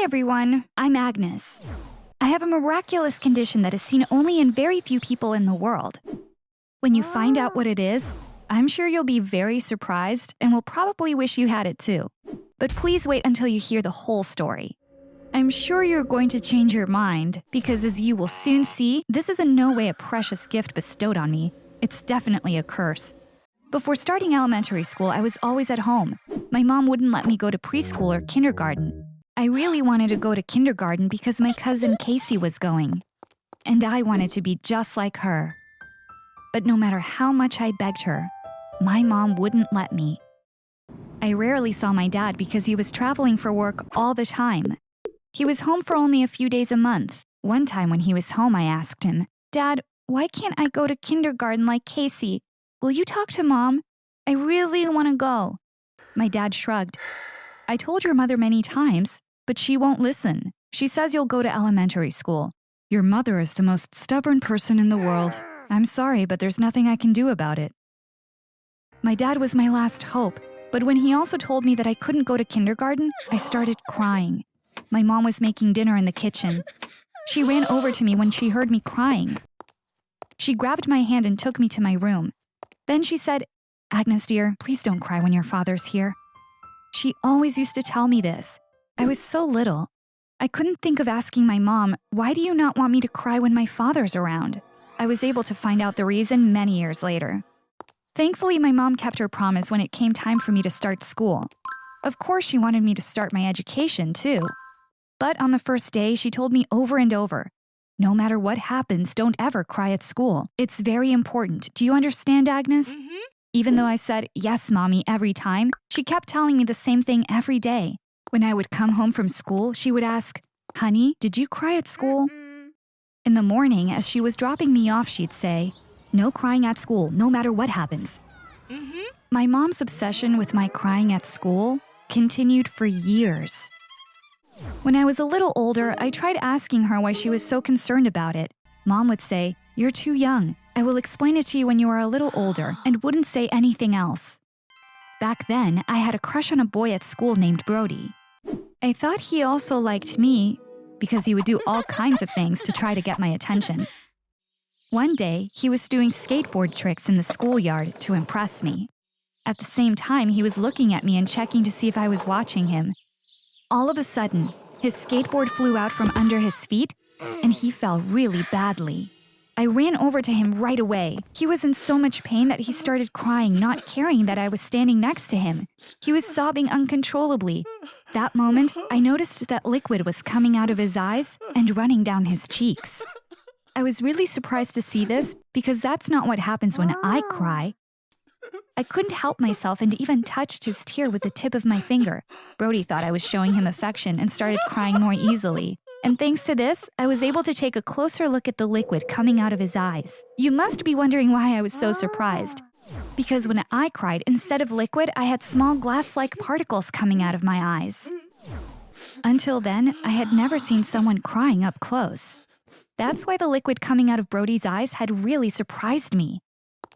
Hi everyone, I'm Agnes. I have a miraculous condition that is seen only in very few people in the world. When you find out what it is, I'm sure you'll be very surprised and will probably wish you had it too. But please wait until you hear the whole story. I'm sure you're going to change your mind because, as you will soon see, this is in no way a precious gift bestowed on me. It's definitely a curse. Before starting elementary school, I was always at home. My mom wouldn't let me go to preschool or kindergarten. I really wanted to go to kindergarten because my cousin Casey was going, and I wanted to be just like her. But no matter how much I begged her, my mom wouldn't let me. I rarely saw my dad because he was traveling for work all the time. He was home for only a few days a month. One time when he was home, I asked him, "Dad, why can't I go to kindergarten like Casey? Will you talk to Mom? I really want to go." My dad shrugged. "I told your mother many times, but she won't listen. She says you'll go to elementary school. Your mother is the most stubborn person in the world. I'm sorry, but there's nothing I can do about it." My dad was my last hope, but when he also told me that I couldn't go to kindergarten, I started crying. My mom was making dinner in the kitchen. She ran over to me when she heard me crying. She grabbed my hand and took me to my room. Then she said, "Agnes, dear, please don't cry when your father's here." She always used to tell me this. I was so little. I couldn't think of asking my mom, "Why do you not want me to cry when my father's around?" I was able to find out the reason many years later. Thankfully, my mom kept her promise when it came time for me to start school. Of course, she wanted me to start my education, too. But on the first day, she told me over and over, "No matter what happens, don't ever cry at school. It's very important. Do you understand, Agnes?" Even though I said, "Yes, Mommy," every time, she kept telling me the same thing every day. When I would come home from school, she would ask, "Honey, did you cry at school?" In the morning, as she was dropping me off, she'd say, "No crying at school, no matter what happens." My mom's obsession with my crying at school continued for years. When I was a little older, I tried asking her why she was so concerned about it. Mom would say, "You're too young. I will explain it to you when you are a little older," and wouldn't say anything else. Back then, I had a crush on a boy at school named Brody. I thought he also liked me because he would do all kinds of things to try to get my attention. One day, he was doing skateboard tricks in the schoolyard to impress me. At the same time, he was looking at me and checking to see if I was watching him. All of a sudden, his skateboard flew out from under his feet, and he fell really badly. I ran over to him right away. He was in so much pain that he started crying, not caring that I was standing next to him. He was sobbing uncontrollably. That moment, I noticed that liquid was coming out of his eyes and running down his cheeks. I was really surprised to see this because that's not what happens when I cry. I couldn't help myself and even touched his tear with the tip of my finger. Brody thought I was showing him affection and started crying more easily. And thanks to this, I was able to take a closer look at the liquid coming out of his eyes. You must be wondering why I was so surprised. Because when I cried, instead of liquid, I had small glass-like particles coming out of my eyes. Until then, I had never seen someone crying up close. That's why the liquid coming out of Brody's eyes had really surprised me.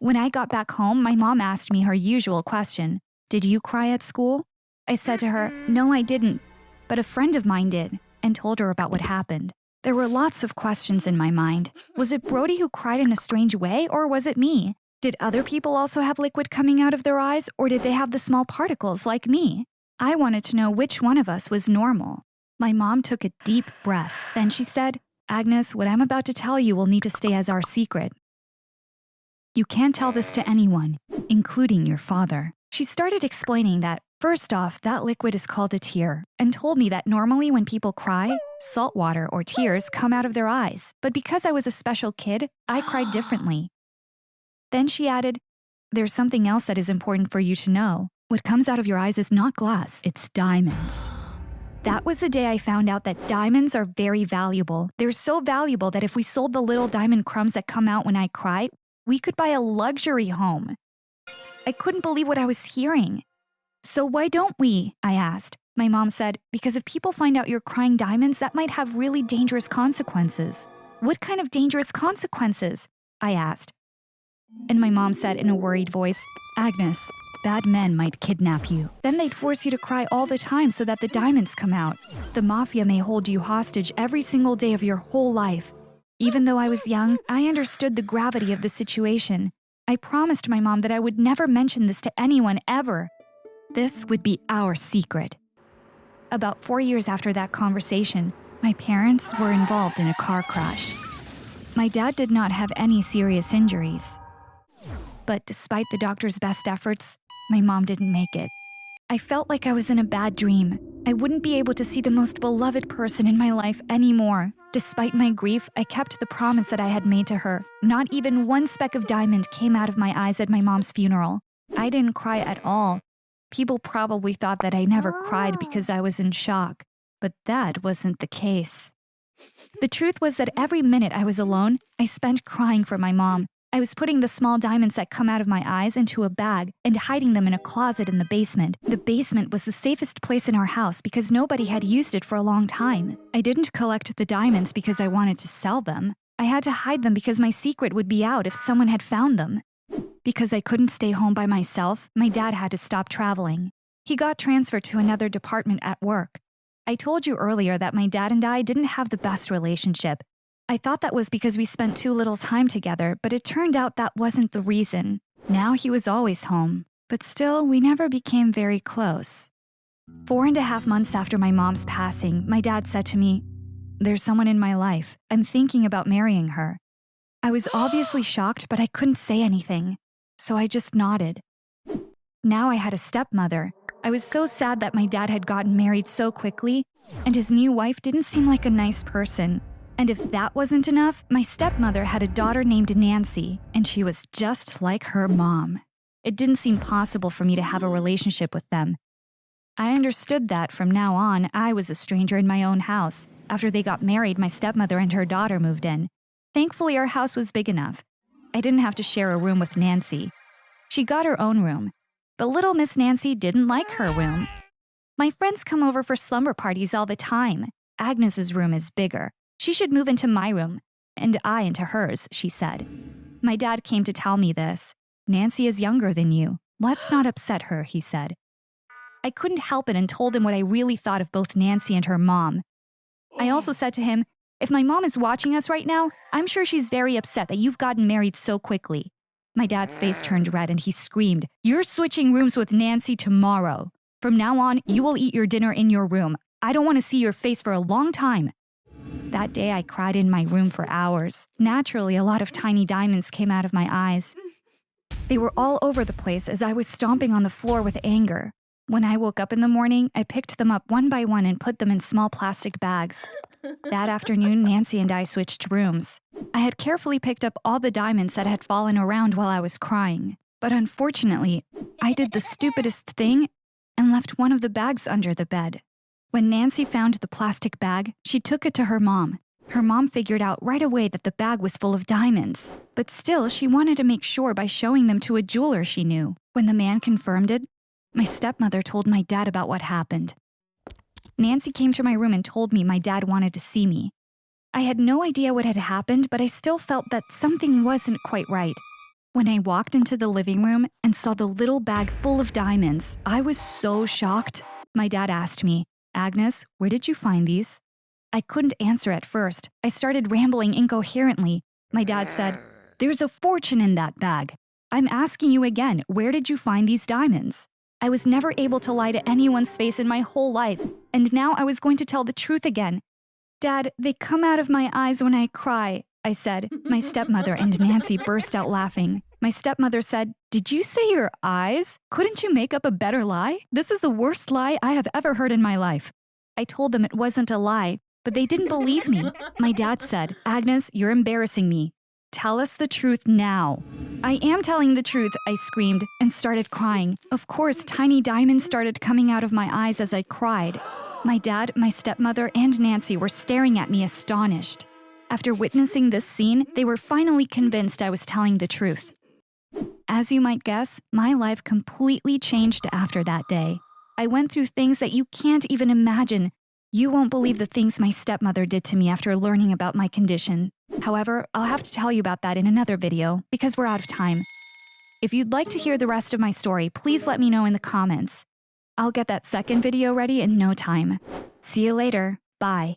When I got back home, my mom asked me her usual question, "Did you cry at school?" I said to her, "No, I didn't, but a friend of mine did," and told her about what happened. There were lots of questions in my mind. Was it Brody who cried in a strange way, or was it me? Did other people also have liquid coming out of their eyes, or did they have the small particles like me? I wanted to know which one of us was normal. My mom took a deep breath. Then she said, "Agnes, what I'm about to tell you will need to stay as our secret. You can't tell this to anyone, including your father." She started explaining that, first off, that liquid is called a tear, and told me that normally when people cry, salt water or tears come out of their eyes. But because I was a special kid, I cried differently. Then she added, "There's something else that is important for you to know. What comes out of your eyes is not glass, it's diamonds." That was the day I found out that diamonds are very valuable. They're so valuable that if we sold the little diamond crumbs that come out when I cry, we could buy a luxury home. I couldn't believe what I was hearing. "So why don't we?" I asked. My mom said, "Because if people find out you're crying diamonds, that might have really dangerous consequences." "What kind of dangerous consequences?" I asked. And my mom said in a worried voice, "Agnes, bad men might kidnap you. Then they'd force you to cry all the time so that the diamonds come out. The mafia may hold you hostage every single day of your whole life." Even though I was young, I understood the gravity of the situation. I promised my mom that I would never mention this to anyone ever. This would be our secret. About 4 years after that conversation, my parents were involved in a car crash. My dad did not have any serious injuries. But despite the doctor's best efforts, my mom didn't make it. I felt like I was in a bad dream. I wouldn't be able to see the most beloved person in my life anymore. Despite my grief, I kept the promise that I had made to her. Not even one speck of diamond came out of my eyes at my mom's funeral. I didn't cry at all. People probably thought that I never cried because I was in shock, but that wasn't the case. The truth was that every minute I was alone, I spent crying for my mom. I was putting the small diamonds that come out of my eyes into a bag and hiding them in a closet in the basement. The basement was the safest place in our house because nobody had used it for a long time. I didn't collect the diamonds because I wanted to sell them. I had to hide them because my secret would be out if someone had found them. Because I couldn't stay home by myself, my dad had to stop traveling. He got transferred to another department at work. I told you earlier that my dad and I didn't have the best relationship. I thought that was because we spent too little time together, but it turned out that wasn't the reason. Now he was always home, but still, we never became very close. 4.5 months after my mom's passing, my dad said to me, "There's someone in my life. I'm thinking about marrying her." I was obviously shocked, but I couldn't say anything, so I just nodded. Now I had a stepmother. I was so sad that my dad had gotten married so quickly, and his new wife didn't seem like a nice person. And if that wasn't enough, my stepmother had a daughter named Nancy, and she was just like her mom. It didn't seem possible for me to have a relationship with them. I understood that from now on, I was a stranger in my own house. After they got married, my stepmother and her daughter moved in. Thankfully, our house was big enough. I didn't have to share a room with Nancy. She got her own room, but little Miss Nancy didn't like her room. My friends come over for slumber parties all the time. Agnes's room is bigger. She should move into my room, and I into hers, she said. My dad came to tell me this. "Nancy is younger than you. Let's not upset her," he said. I couldn't help it and told him what I really thought of both Nancy and her mom. I also said to him, "If my mom is watching us right now, I'm sure she's very upset that you've gotten married so quickly." My dad's face turned red and he screamed, "You're switching rooms with Nancy tomorrow. From now on, you will eat your dinner in your room. I don't want to see your face for a long time." That day, I cried in my room for hours. Naturally, a lot of tiny diamonds came out of my eyes. They were all over the place as I was stomping on the floor with anger. When I woke up in the morning, I picked them up one by one and put them in small plastic bags. That afternoon, Nancy and I switched rooms. I had carefully picked up all the diamonds that had fallen around while I was crying. But unfortunately, I did the stupidest thing and left one of the bags under the bed. When Nancy found the plastic bag, she took it to her mom. Her mom figured out right away that the bag was full of diamonds. But still, she wanted to make sure by showing them to a jeweler she knew. When the man confirmed it, my stepmother told my dad about what happened. Nancy came to my room and told me my dad wanted to see me. I had no idea what had happened, but I still felt that something wasn't quite right. When I walked into the living room and saw the little bag full of diamonds, I was so shocked. My dad asked me, "Agnes, where did you find these?" I couldn't answer at first. I started rambling incoherently. My dad said, "There's a fortune in that bag. I'm asking you again, where did you find these diamonds?" I was never able to lie to anyone's face in my whole life, and now I was going to tell the truth again. "Dad, they come out of my eyes when I cry," I said. My stepmother and Nancy burst out laughing. My stepmother said, "Did you say your eyes? Couldn't you make up a better lie? This is the worst lie I have ever heard in my life." I told them it wasn't a lie, but they didn't believe me. My dad said, "Agnes, you're embarrassing me. Tell us the truth now." "I am telling the truth," I screamed and started crying. Of course, tiny diamonds started coming out of my eyes as I cried. My dad, my stepmother, and Nancy were staring at me astonished. After witnessing this scene, they were finally convinced I was telling the truth. As you might guess, my life completely changed after that day. I went through things that you can't even imagine. You won't believe the things my stepmother did to me after learning about my condition. However, I'll have to tell you about that in another video because we're out of time. If you'd like to hear the rest of my story, please let me know in the comments. I'll get that second video ready in no time. See you later. Bye.